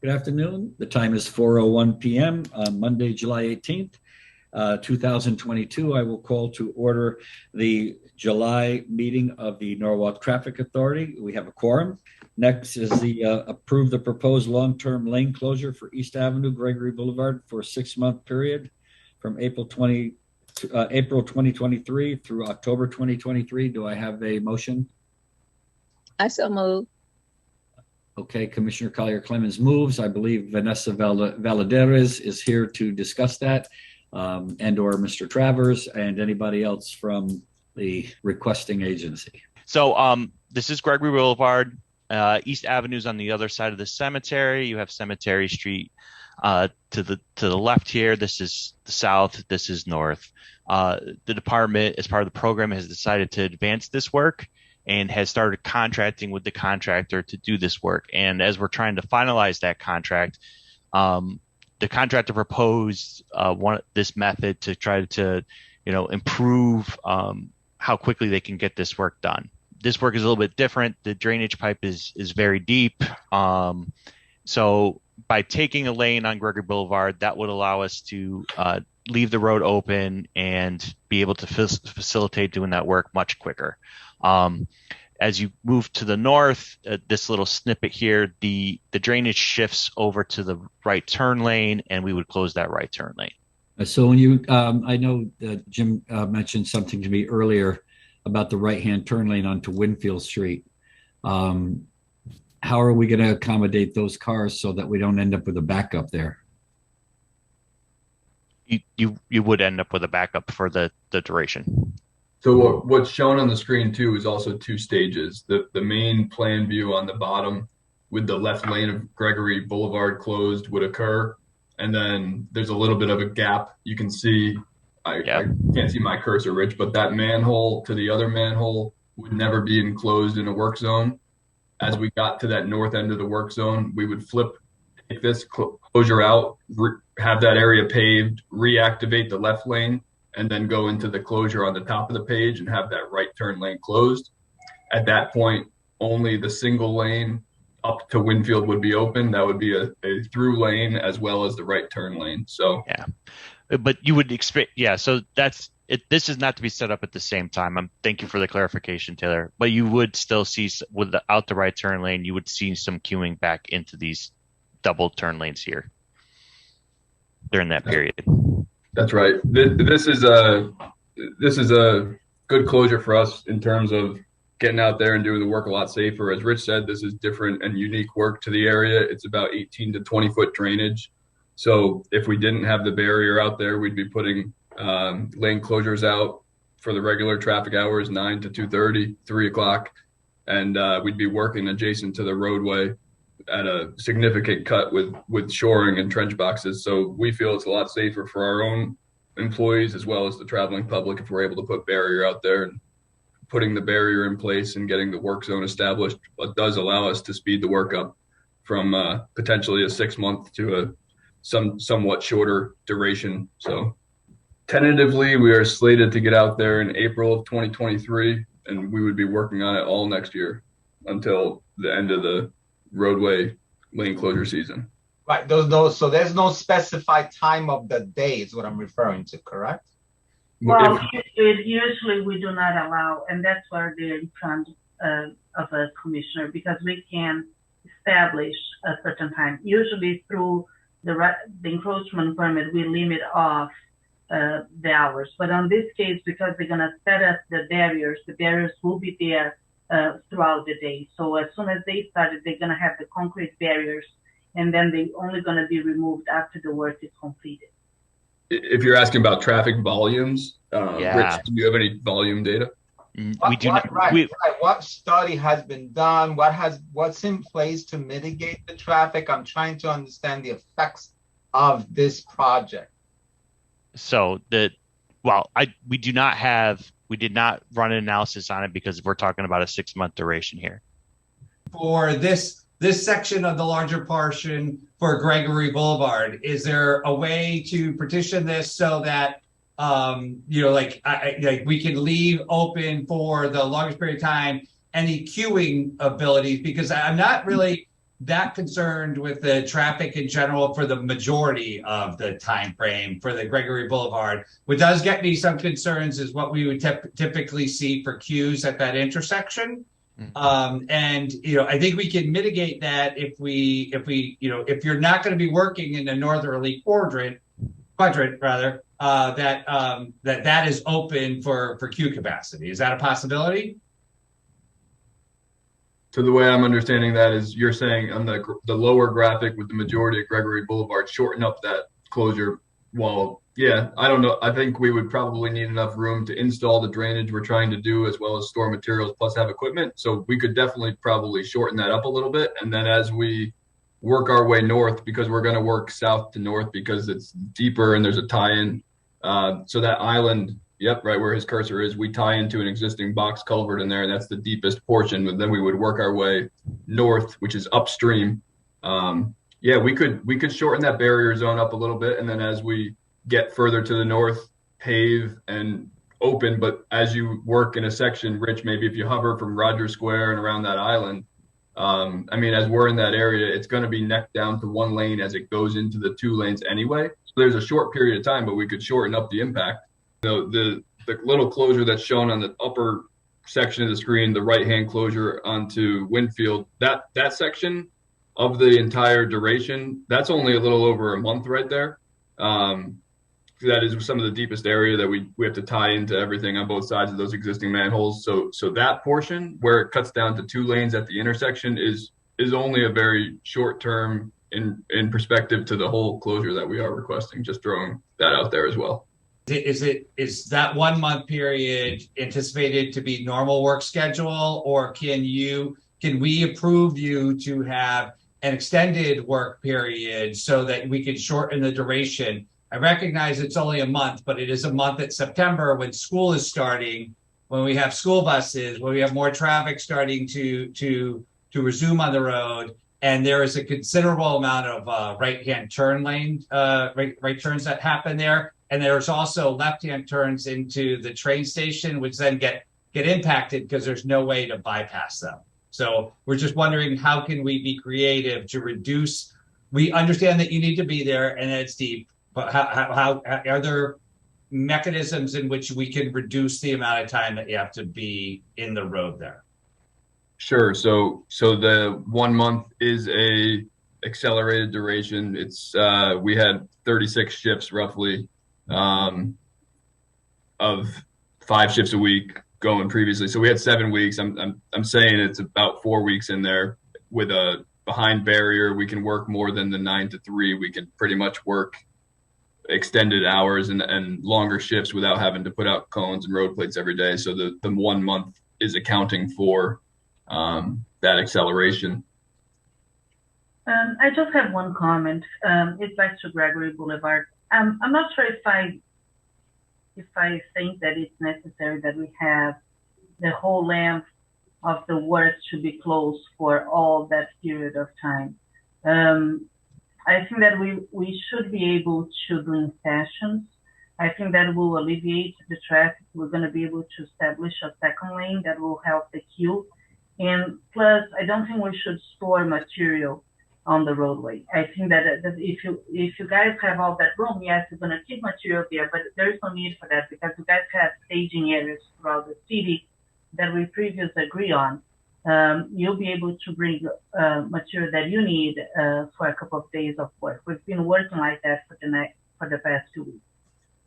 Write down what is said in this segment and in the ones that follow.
Good afternoon. The time is 4:01 p.m. on Monday, July 18th, 2022. I will call to order the July meeting of the Norwalk Traffic Authority. We have a quorum. Next is the approve the proposed long-term lane closure for East Avenue, Gregory Blvd for a 6-month period from April 2023 through October 2023. Do I have a motion? I so move. Okay, Commissioner Collier-Clemens moves. I believe Vanessa Valadares is here to discuss that, and or Mr. Travers and anybody else from the requesting agency. So this is Gregory Blvd. East Avenue's on the other side of the cemetery. You have Cemetery Street to the left here. This is the south. This is north. The department, as part of the program, has decided to advance this work and has started contracting with the contractor to do this work. And as we're trying to finalize that contract, the contractor proposed this method to try to, improve how quickly they can get this work done. This work is a little bit different. The drainage pipe is very deep. So by taking a lane on Gregory Blvd, that would allow us to leave the road open and be able to facilitate doing that work much quicker. As you move to the north, this little snippet here, the drainage shifts over to the right turn lane, and we would close that right turn lane. So when you, I know that Jim mentioned something to me earlier about the right-hand turn lane onto Winfield Street. How are we going to accommodate those cars so that we don't end up with a backup there? You would end up with a backup for the duration. So what's shown on the screen too is also 2 stages. The main plan view on the bottom with the left lane of Gregory Blvd closed would occur. And then there's a little bit of a gap. You can see, I can't see my cursor, Rich, but that manhole to the other manhole would never be enclosed in a work zone. As we got to that north end of the work zone, we would take this closure out, have that area paved, reactivate the left lane, and then go into the closure on the top of the page and have that right turn lane closed. At that point, only the single lane up to Winfield would be open. That would be a through lane as well as the right turn lane. So yeah, but you would expect, so that's it. This is not to be set up at the same time. Thank you for the clarification, Taylor. But you would still see, without the right turn lane, you would see some queuing back into these double turn lanes here during that period. That's right. This is a good closure for us in terms of getting out there and doing the work a lot safer. As Rich said, this is different and unique work to the area. It's about 18 to 20 foot drainage. So if we didn't have the barrier out there, we'd be putting lane closures out for the regular traffic hours, 9 to 2:30, 3 o'clock, and we'd be working adjacent to the roadway at a significant cut with shoring and trench boxes. So we feel it's a lot safer for our own employees as well as the traveling public if we're able to put barrier out there. And putting the barrier in place and getting the work zone established does allow us to speed the work up from potentially a 6-month to a somewhat shorter duration. So tentatively, we are slated to get out there in April of 2023, and we would be working on it all next year until the end of the roadway lane closure season. Right. So there's no specified time of the day is what I'm referring to, correct? Well, usually we do not allow, and that's where they're in front of a commissioner, because we can establish a certain time. Usually through the encroachment permit, we limit off the hours. But on this case, because they're going to set up the barriers will be there throughout the day. So as soon as they started, they're going to have the concrete barriers, and then they're only going to be removed after the work is completed. If you're asking about traffic volumes, Rich, do you have any volume data? We do not. What study has been done? What's in place to mitigate the traffic? I'm trying to understand the effects of this project. So we did not run an analysis on it because we're talking about a 6-month duration here. For this section of the larger portion for Gregory Blvd, is there a way to partition this so that we can leave open for the longest period of time any queuing abilities? Because I'm not really that concerned with the traffic in general for the majority of the time frame for the Gregory Boulevard. What does get me some concerns is what we would typically see for queues at that intersection. And I think we can mitigate that if you're not going to be working in the northerly quadrant rather, that is open for queue capacity. Is that a possibility? So the way I'm understanding that is you're saying on the lower graphic with the majority of Gregory Boulevard, shorten up that closure wall. Yeah, I don't know. I think we would probably need enough room to install the drainage we're trying to do, as well as store materials plus have equipment. So we could definitely probably shorten that up a little bit. And then as we work our way north, because we're going to work south to north because it's deeper and there's a tie-in. So that island, yep, right where his cursor is, we tie into an existing box culvert in there, and that's the deepest portion. And then we would work our way north, which is upstream. Yeah, we could shorten that barrier zone up a little bit, and then as we get further to the north, pave and open. But as you work in a section, Rich, maybe if you hover from Rogers Square and around that island, as we're in that area, it's going to be neck down to one lane as it goes into the 2 lanes anyway. So there's a short period of time, but we could shorten up the impact. The little closure that's shown on the upper section of the screen, the right-hand closure onto Winfield, that section of the entire duration, that's only a little over a month right there. That is some of the deepest area that we have to tie into everything on both sides of those existing manholes. So that portion where it cuts down to 2 lanes at the intersection is only a very short term in perspective to the whole closure that we are requesting. Just throwing that out there as well. Is that 1 month period anticipated to be normal work schedule, or can we approve you to have an extended work period so that we can shorten the duration? I recognize it's only a month, but it is a month at September when school is starting, when we have school buses, when we have more traffic starting to resume on the road, and there is a considerable amount of right-hand turn lane, right turns that happen there. And there's also left-hand turns into the train station, which then get impacted because there's no way to bypass them. So we're just wondering, how can we be creative to reduce? We understand that you need to be there and it's deep, but how are there mechanisms in which we can reduce the amount of time that you have to be in the road there? Sure. So the 1 month is a accelerated duration. It's we had 36 shifts roughly. Of 5 shifts a week going previously. So we had 7 weeks. I'm saying it's about 4 weeks in there with a behind barrier. We can work more than the 9 to 3. We can pretty much work extended hours and longer shifts without having to put out cones and road plates every day. So the 1 month is accounting for that acceleration. I just have one comment. It's back to Gregory Boulevard. I'm not sure if I think that it's necessary that we have the whole length of the work to be closed for all that period of time. I think that we should be able to do in sessions. I think that will alleviate the traffic. We're going to be able to establish a second lane that will help the queue. And plus, I don't think we should store material on the roadway. I think that if you guys have all that room, yes, you're going to keep material there, but there is no need for that because you guys have staging areas throughout the city that we previously agree on. You'll be able to bring material that you need for a couple of days of work. We've been working like that for the past 2 weeks.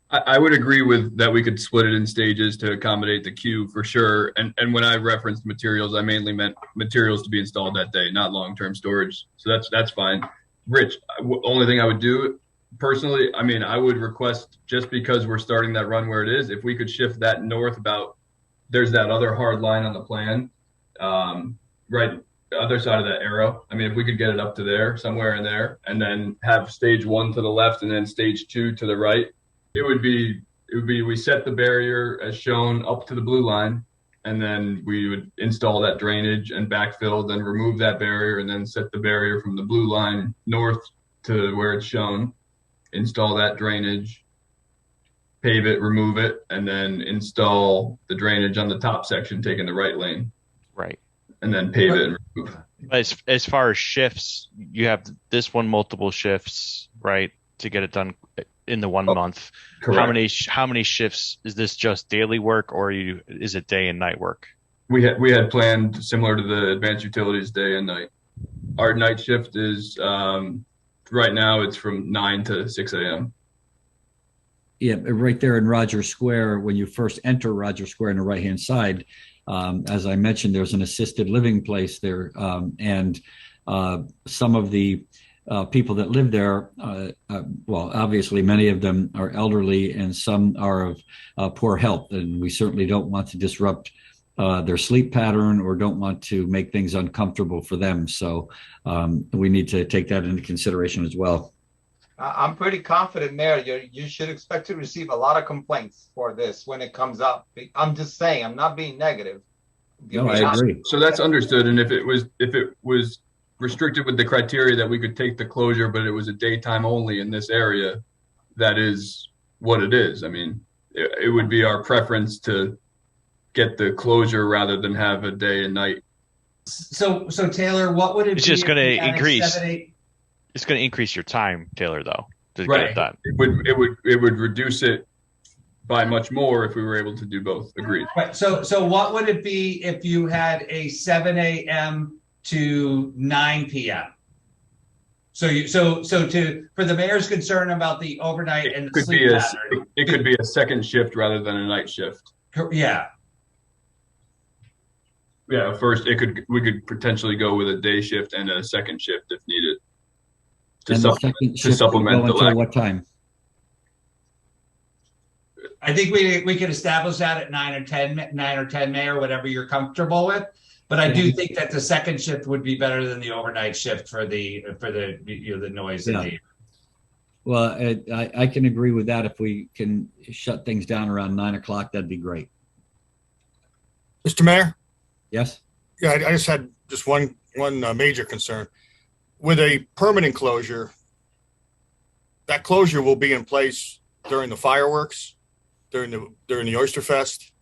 I would agree with that. We could split it in stages to accommodate the queue for sure. And when I referenced materials, I mainly meant materials to be installed that day, not long-term storage. So that's fine. Rich, only thing I would do personally, I would request, just because we're starting that run where it is, if we could shift that north there's that other hard line on the plan, right, the other side of that arrow. If we could get it up to there, somewhere in there, and then have stage 1 to the left and then stage 2 to the right. It would be we set the barrier as shown up to the blue line, and then we would install that drainage and backfill, then remove that barrier, and then set the barrier from the blue line north to where it's shown, install that drainage, pave it, remove it, and then install the drainage on the top section, taking the right lane. Right. And then pave it and remove. As far as shifts, you have this one multiple shifts, right, to get it done in the 1 month. Correct. How many shifts is this? Just daily work, or is it day and night work? We had planned similar to the advanced utilities day and night. Our night shift is right now it's from 9 to 6 a.m. Yeah, right there in Rogers Square, when you first enter Rogers Square on the right-hand side, as I mentioned, there's an assisted living place there, and some of the people that live there, well, obviously many of them are elderly and some are of poor health, and we certainly don't want to disrupt their sleep pattern or don't want to make things uncomfortable for them. So we need to take that into consideration as well. I'm pretty confident, Mayor, you should expect to receive a lot of complaints for this when it comes up. I'm just saying, I'm not being negative. No, I agree. So that's understood. And if it was restricted with the criteria that we could take the closure, but it was a daytime only in this area, that is what it is. I mean, it would be our preference to get the closure rather than have a day and night. So Taylor, what would it be? It's just going if to you had a increase. 7-8 It's going to increase your time, Taylor, though, to Right. get it done. It would reduce it by much more if we were able to do both. Agreed. Right. So what would it be if you had a 7 a.m. to 9 p.m.? So for the mayor's concern about the overnight and the sleep pattern, it could be a second shift rather than a night shift. yeah. Yeah, we could potentially go with a day shift and a second shift if needed And the second shift will go until what time? I think we can establish that at 9 or 10, Mayor, whatever you're comfortable with. But I do think that the second shift would be better than the overnight shift for the the noise. Yeah. Well, I can agree with that. If we can shut things down around 9 o'clock, that'd be great. Mr. Mayor? Yes? Yeah, I just had just one major concern. With a permanent closure, that closure will be in place during the fireworks, during the Oyster Fest,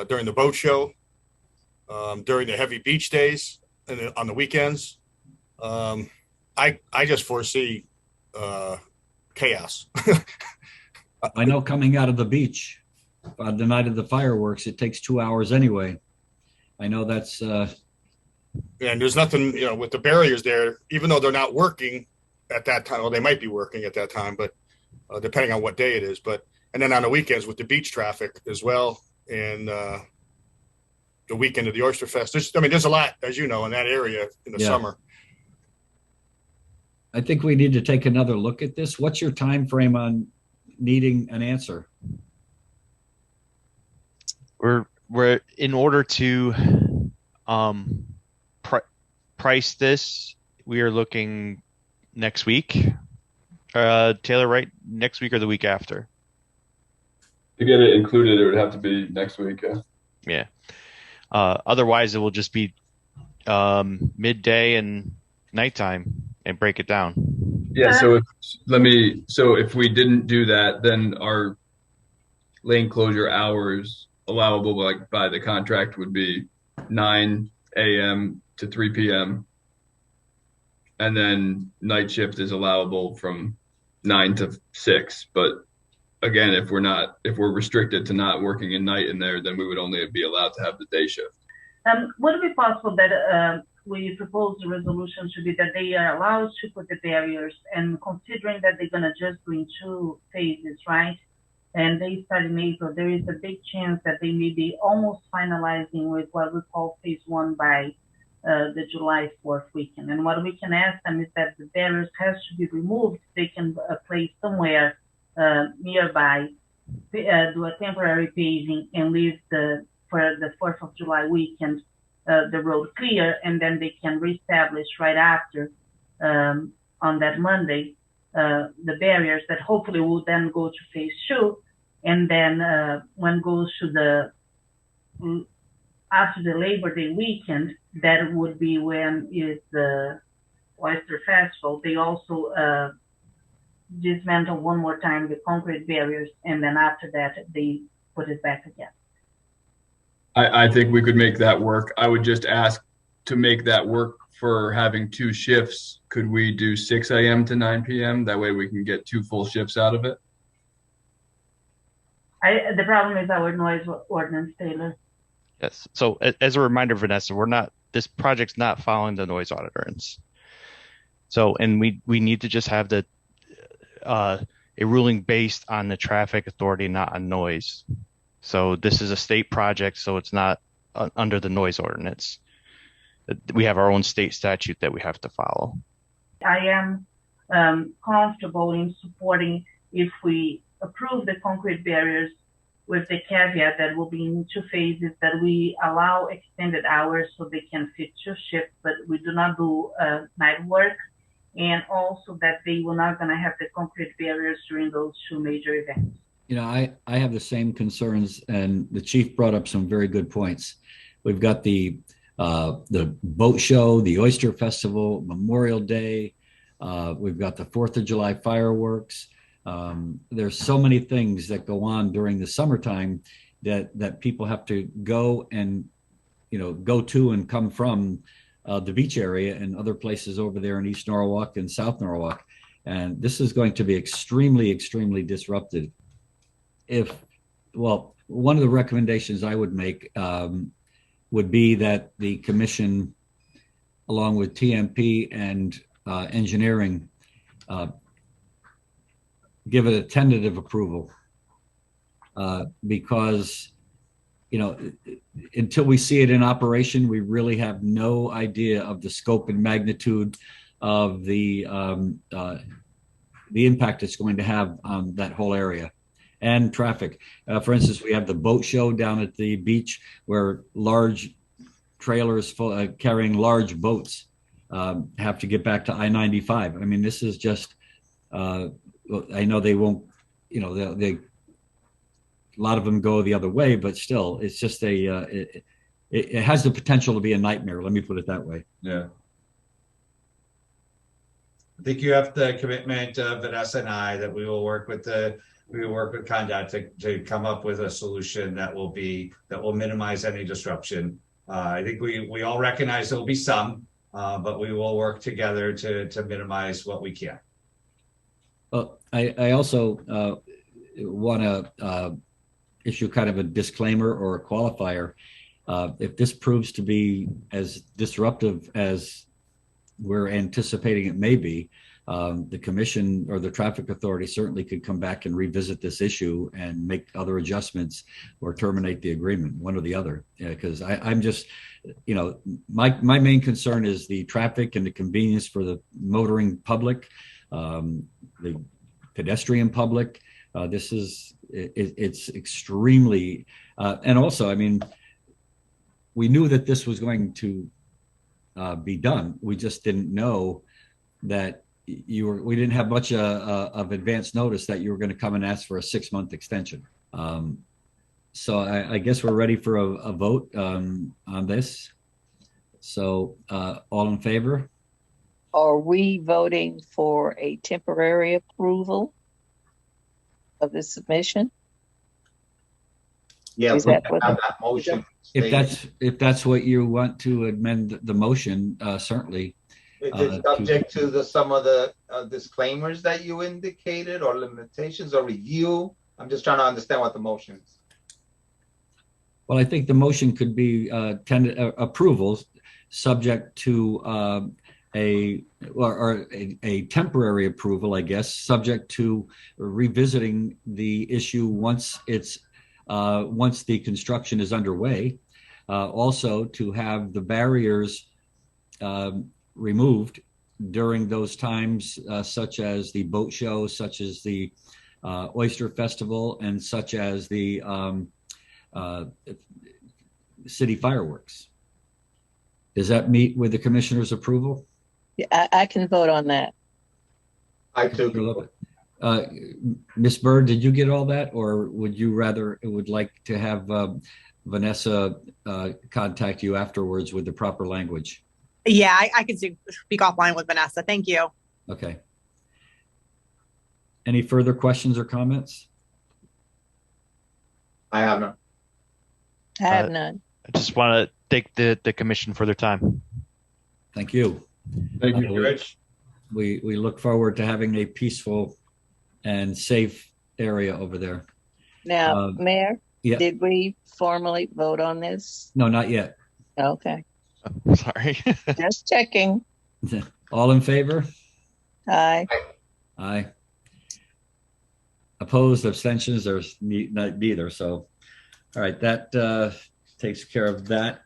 during the boat show, during the heavy beach days, and on the weekends. I just foresee chaos. I know coming out of the beach on the night of the fireworks, it takes 2 hours anyway. I know that's and there's nothing, with the barriers there, even though they're not working at that time, well, they might be working at that time, but depending on what day it is. And then on the weekends with the beach traffic as well, and the weekend of the Oyster Fest. There's a lot, as you know, in that area in the summer. I think we need to take another look at this. What's your time frame on needing an answer? We're in order to price this, we are looking next week. Taylor, right? Next week or the week after? To get it included, it would have to be next week. Yeah. Otherwise, it will just be midday and nighttime and break it down. Yeah. So if we didn't do that, then our lane closure hours allowable by the contract would be 9 a.m. to 3 p.m. And then night shift is allowable from 9 to 6. But again, if we're restricted to not working at night in there, then we would only be allowed to have the day shift. Would it be possible that we propose the resolution should be that they are allowed to put the barriers, and considering that they're going to just do in 2 phases, right? And they start in April, there is a big chance that they may be almost finalizing with what we call phase 1 by the July 4th weekend. And what we can ask them is that the barriers has to be removed. They can place somewhere nearby, do a temporary paving, and leave for the 4th of July weekend the road clear, and then they can reestablish right after on that Monday the barriers that hopefully will then go to phase 2, and then when goes to after the Labor Day weekend, that would be when is the Oyster Festival. They also dismantle one more time the concrete barriers, and then after that they put it back again. I think we could make that work. I would just ask to make that work for having 2 shifts, could we do 6 a.m. to 9 p.m.? That way we can get 2 full shifts out of it. The problem is our noise ordinance, Taylor. Yes. So as a reminder, Vanessa, this project's not following the noise ordinance. So, and we need to just have a ruling based on the traffic authority, not on noise. So this is a state project, so it's not under the noise ordinance. We have our own state statute that we have to follow. I am comfortable in supporting if we approve the concrete barriers with the caveat that will be in 2 phases, that we allow extended hours so they can fit 2 shifts, but we do not do night work. And also that they were not going to have the concrete barriers during those 2 major events. You know, I have the same concerns, and the chief brought up some very good points. We've got the boat show, the Oyster Festival, Memorial Day. We've got the 4th of July fireworks. There's so many things that go on during the summertime that people have to go and, go to and come from the beach area and other places over there in East Norwalk and South Norwalk. And this is going to be extremely, extremely disruptive. One of the recommendations I would make would be that the commission, along with TMP and engineering, give it a tentative approval because, until we see it in operation, we really have no idea of the scope and magnitude of the impact it's going to have on that whole area and traffic. For instance, we have the boat show down at the beach where large trailers carrying large boats have to get back to I-95. I mean, this is just, I know they won't, a lot of them go the other way, but still, it's just it has the potential to be a nightmare. Let me put it that way. Yeah. I think you have the commitment of Vanessa and I that we will work with Condot to come up with a solution that will minimize any disruption. I think we all recognize there will be some, but we will work together to minimize what we can. Well, I also want to issue kind of a disclaimer or a qualifier. If this proves to be as disruptive as we're anticipating it may be, the commission or the traffic authority certainly could come back and revisit this issue and make other adjustments or terminate the agreement, one or the other. Because I'm just, my main concern is the traffic and the convenience for the motoring public, the pedestrian public. It's extremely, and also, I mean, we knew that this was going to be done. We just didn't know that we didn't have much of advance notice that you were going to come and ask for a 6-month extension. So I guess we're ready for a vote on this. So all in favor? Are we voting for a temporary approval of the submission? Yeah, Is we that can what have that motion. If that's what you want to amend the motion, certainly. Is it subject to some of the disclaimers that you indicated, or limitations, or review? I'm just trying to understand what the motion is. Well, I think the motion could be approvals subject to a temporary approval, I guess, subject to revisiting the issue once the construction is underway. Also, to have the barriers removed during those times, such as the boat show, such as the Oyster Festival, and such as the city fireworks. Does that meet with the commissioner's approval? Yeah, I can vote on that. I too. Ms. Bird, did you get all that, or would you would like to have Vanessa contact you afterwards with the proper language? Yeah, I can speak offline with Vanessa. Thank you. Okay. Any further questions or comments? I have none. I have none. I just want to thank the commission for their time. Thank you. Thank you. Thank you, Rich. We look forward to having a peaceful and safe area over there. Now, Mayor, Yeah. did we formally vote on this? No, not yet. Okay, Sorry. just checking. All in favor? Aye. Aye. Opposed, abstentions, there's neither. So, all right, that takes care of that.